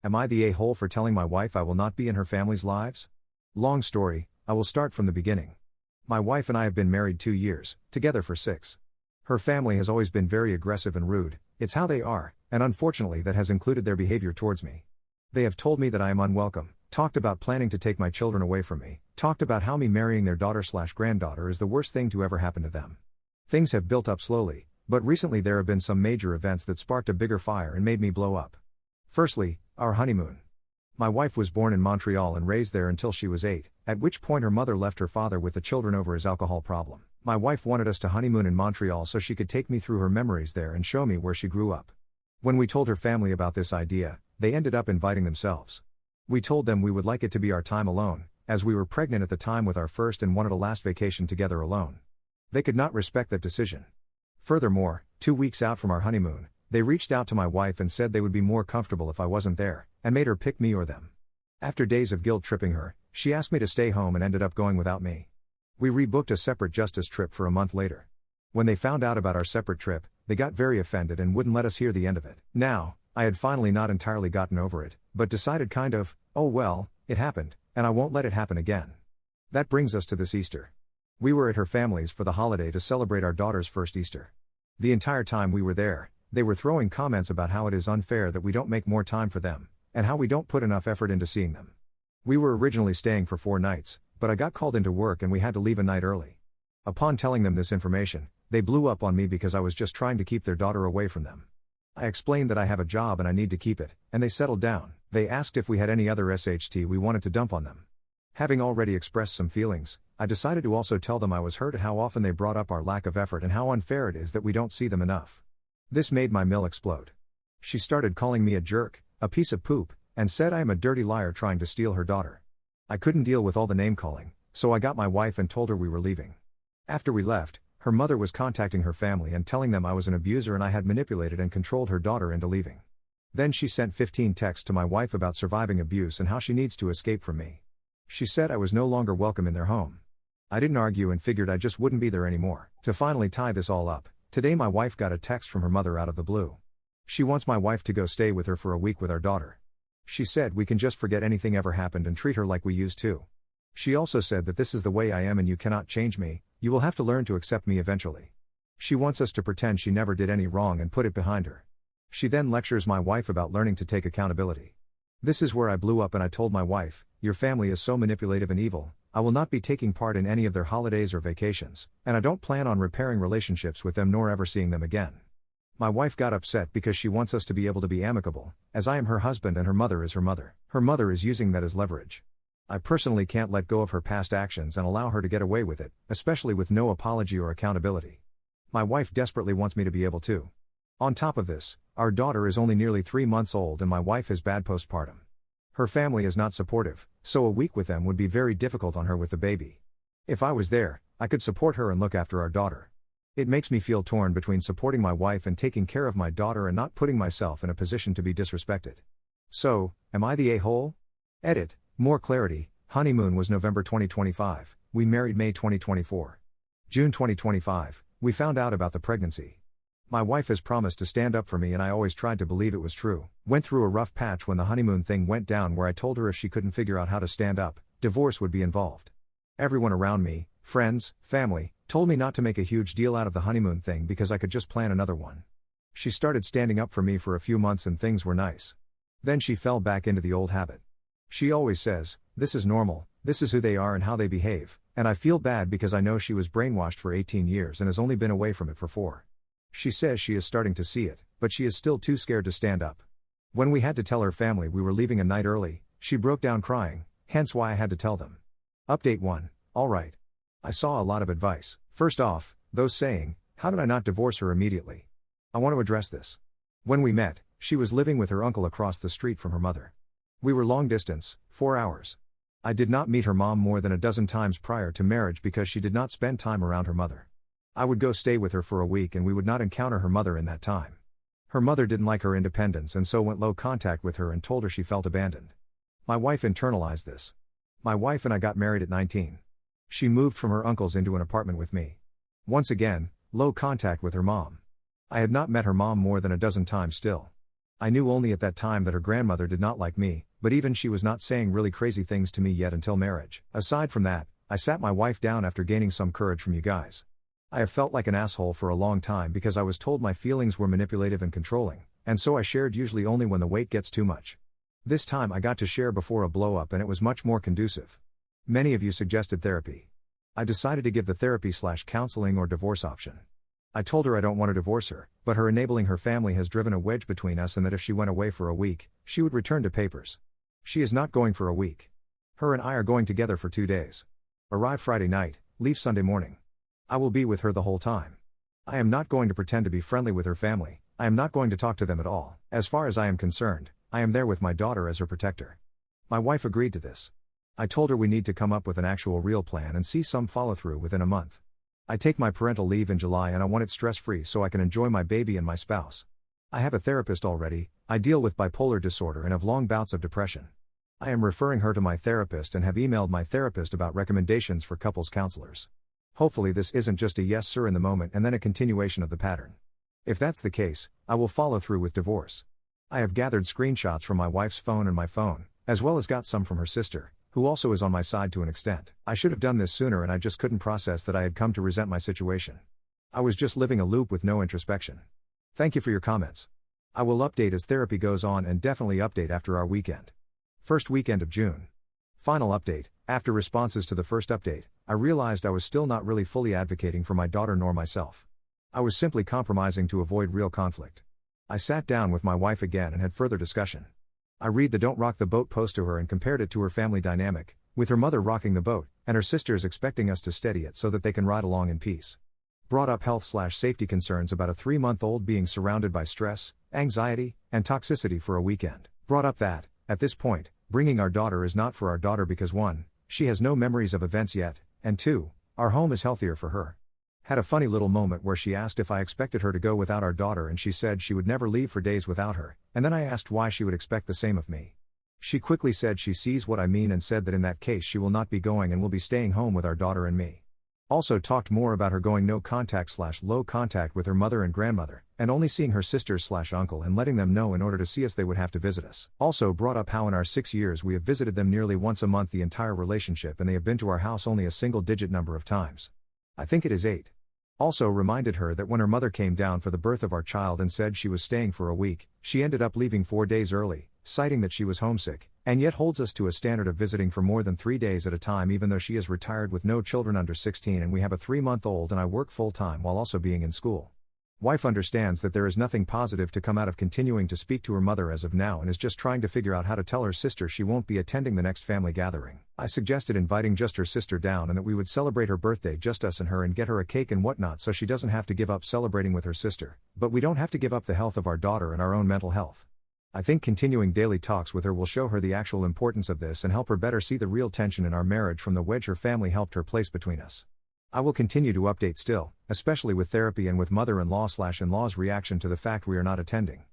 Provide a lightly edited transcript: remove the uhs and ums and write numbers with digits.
Am I the a-hole for telling my wife I will not be in her family's lives? Long story, I will start from the beginning. My wife and I have been married 2 years, together for 6. Her family has always been very aggressive and rude, it's how they are, and unfortunately that has included their behavior towards me. They have told me that I am unwelcome, talked about planning to take my children away from me, talked about how me marrying their daughter/granddaughter is the worst thing to ever happen to them. Things have built up slowly, but recently there have been some major events that sparked a bigger fire and made me blow up. Firstly, our honeymoon. My wife was born in Montreal and raised there until she was 8, at which point her mother left her father with the children over his alcohol problem. My wife wanted us to honeymoon in Montreal so she could take me through her memories there and show me where she grew up. When we told her family about this idea, they ended up inviting themselves. We told them we would like it to be our time alone, as we were pregnant at the time with our first and wanted a last vacation together alone. They could not respect that decision. Furthermore, 2 weeks out from our honeymoon, they reached out to my wife and said they would be more comfortable if I wasn't there, and made her pick me or them. After days of guilt-tripping her, she asked me to stay home and ended up going without me. We rebooked a separate justice trip for a month later. When they found out about our separate trip, they got very offended and wouldn't let us hear the end of it. Now, I had finally not entirely gotten over it, but decided kind of, oh well, it happened, and I won't let it happen again. That brings us to this Easter. We were at her family's for the holiday to celebrate our daughter's first Easter. The entire time we were there, they were throwing comments about how it is unfair that we don't make more time for them, and how we don't put enough effort into seeing them. We were originally staying for 4 nights, but I got called into work and we had to leave a night early. Upon telling them this information, they blew up on me because I was just trying to keep their daughter away from them. I explained that I have a job and I need to keep it, and they settled down. They asked if we had any other SHT we wanted to dump on them. Having already expressed some feelings, I decided to also tell them I was hurt at how often they brought up our lack of effort and how unfair it is that we don't see them enough. This made my mill explode. She started calling me a jerk, a piece of poop, and said I am a dirty liar trying to steal her daughter. I couldn't deal with all the name calling, so I got my wife and told her we were leaving. After we left, her mother was contacting her family and telling them I was an abuser and I had manipulated and controlled her daughter into leaving. Then she sent 15 texts to my wife about surviving abuse and how she needs to escape from me. She said I was no longer welcome in their home. I didn't argue and figured I just wouldn't be there anymore. To finally tie this all up, today my wife got a text from her mother out of the blue. She wants my wife to go stay with her for a week with our daughter. She said we can just forget anything ever happened and treat her like we used to. She also said that this is the way I am and you cannot change me, you will have to learn to accept me eventually. She wants us to pretend she never did any wrong and put it behind her. She then lectures my wife about learning to take accountability. This is where I blew up and I told my wife, your family is so manipulative and evil, I will not be taking part in any of their holidays or vacations, and I don't plan on repairing relationships with them nor ever seeing them again. My wife got upset because she wants us to be able to be amicable, as I am her husband and her mother is her mother. Her mother is using that as leverage. I personally can't let go of her past actions and allow her to get away with it, especially with no apology or accountability. My wife desperately wants me to be able to. On top of this, our daughter is only nearly 3 months old and my wife has bad postpartum. Her family is not supportive, so a week with them would be very difficult on her with the baby. If I was there, I could support her and look after our daughter. It makes me feel torn between supporting my wife and taking care of my daughter and not putting myself in a position to be disrespected. So, am I the a-hole? Edit. More clarity. Honeymoon was November 2025, we married May 2024. June 2025, we found out about the pregnancy. My wife has promised to stand up for me and I always tried to believe it was true. Went through a rough patch when the honeymoon thing went down where I told her if she couldn't figure out how to stand up, divorce would be involved. Everyone around me, friends, family, told me not to make a huge deal out of the honeymoon thing because I could just plan another one. She started standing up for me for a few months and things were nice. Then she fell back into the old habit. She always says, this is normal, this is who they are and how they behave, and I feel bad because I know she was brainwashed for 18 years and has only been away from it for 4. She says she is starting to see it, but she is still too scared to stand up. When we had to tell her family we were leaving a night early, she broke down crying, hence why I had to tell them. Update 1, alright. I saw a lot of advice. First off, those saying, how did I not divorce her immediately? I want to address this. When we met, she was living with her uncle across the street from her mother. We were long distance, 4 hours. I did not meet her mom more than a dozen times prior to marriage because she did not spend time around her mother. I would go stay with her for a week and we would not encounter her mother in that time. Her mother didn't like her independence and so went low contact with her and told her she felt abandoned. My wife internalized this. My wife and I got married at 19. She moved from her uncle's into an apartment with me. Once again, low contact with her mom. I had not met her mom more than a dozen times still. I knew only at that time that her grandmother did not like me, but even she was not saying really crazy things to me yet until marriage. Aside from that, I sat my wife down after gaining some courage from you guys. I have felt like an asshole for a long time because I was told my feelings were manipulative and controlling, and so I shared usually only when the weight gets too much. This time I got to share before a blow up and it was much more conducive. Many of you suggested therapy. I decided to give the therapy/counseling or divorce option. I told her I don't want to divorce her, but her enabling her family has driven a wedge between us and that if she went away for a week, she would return to papers. She is not going for a week. Her and I are going together for 2 days. Arrive Friday night, leave Sunday morning. I will be with her the whole time. I am not going to pretend to be friendly with her family, I am not going to talk to them at all. As far as I am concerned, I am there with my daughter as her protector. My wife agreed to this. I told her we need to come up with an actual real plan and see some follow through within a month. I take my parental leave in July and I want it stress-free so I can enjoy my baby and my spouse. I have a therapist already, I deal with bipolar disorder and have long bouts of depression. I am referring her to my therapist and have emailed my therapist about recommendations for couples counselors. Hopefully this isn't just a yes sir in the moment and then a continuation of the pattern. If that's the case, I will follow through with divorce. I have gathered screenshots from my wife's phone and my phone, as well as got some from her sister, who also is on my side to an extent. I should have done this sooner and I just couldn't process that I had come to resent my situation. I was just living a loop with no introspection. Thank you for your comments. I will update as therapy goes on and definitely update after our weekend. First weekend of June. Final update. After responses to the first update, I realized I was still not really fully advocating for my daughter nor myself. I was simply compromising to avoid real conflict. I sat down with my wife again and had further discussion. I read the Don't Rock the Boat post to her and compared it to her family dynamic, with her mother rocking the boat, and her sisters expecting us to steady it so that they can ride along in peace. Brought up health/safety concerns about a 3-month-old being surrounded by stress, anxiety, and toxicity for a weekend. Brought up that, at this point, bringing our daughter is not for our daughter because 1, she has no memories of events yet, and 2, our home is healthier for her. Had a funny little moment where she asked if I expected her to go without our daughter and she said she would never leave for days without her, and then I asked why she would expect the same of me. She quickly said she sees what I mean and said that in that case she will not be going and will be staying home with our daughter and me. Also talked more about her going no contact/low contact with her mother and grandmother, and only seeing her sisters/uncle and letting them know in order to see us they would have to visit us. Also brought up how in our 6 years we have visited them nearly once a month the entire relationship and they have been to our house only a single-digit number of times. I think it is 8. Also reminded her that when her mother came down for the birth of our child and said she was staying for a week, she ended up leaving 4 days early, citing that she was homesick, and yet holds us to a standard of visiting for more than 3 days at a time even though she is retired with no children under 16 and we have a 3-month-old and I work full-time while also being in school. Wife understands that there is nothing positive to come out of continuing to speak to her mother as of now and is just trying to figure out how to tell her sister she won't be attending the next family gathering. I suggested inviting just her sister down and that we would celebrate her birthday just us and her and get her a cake and whatnot so she doesn't have to give up celebrating with her sister, but we don't have to give up the health of our daughter and our own mental health. I think continuing daily talks with her will show her the actual importance of this and help her better see the real tension in our marriage from the wedge her family helped her place between us. I will continue to update still, especially with therapy and with mother-in-law/in-law's reaction to the fact we are not attending.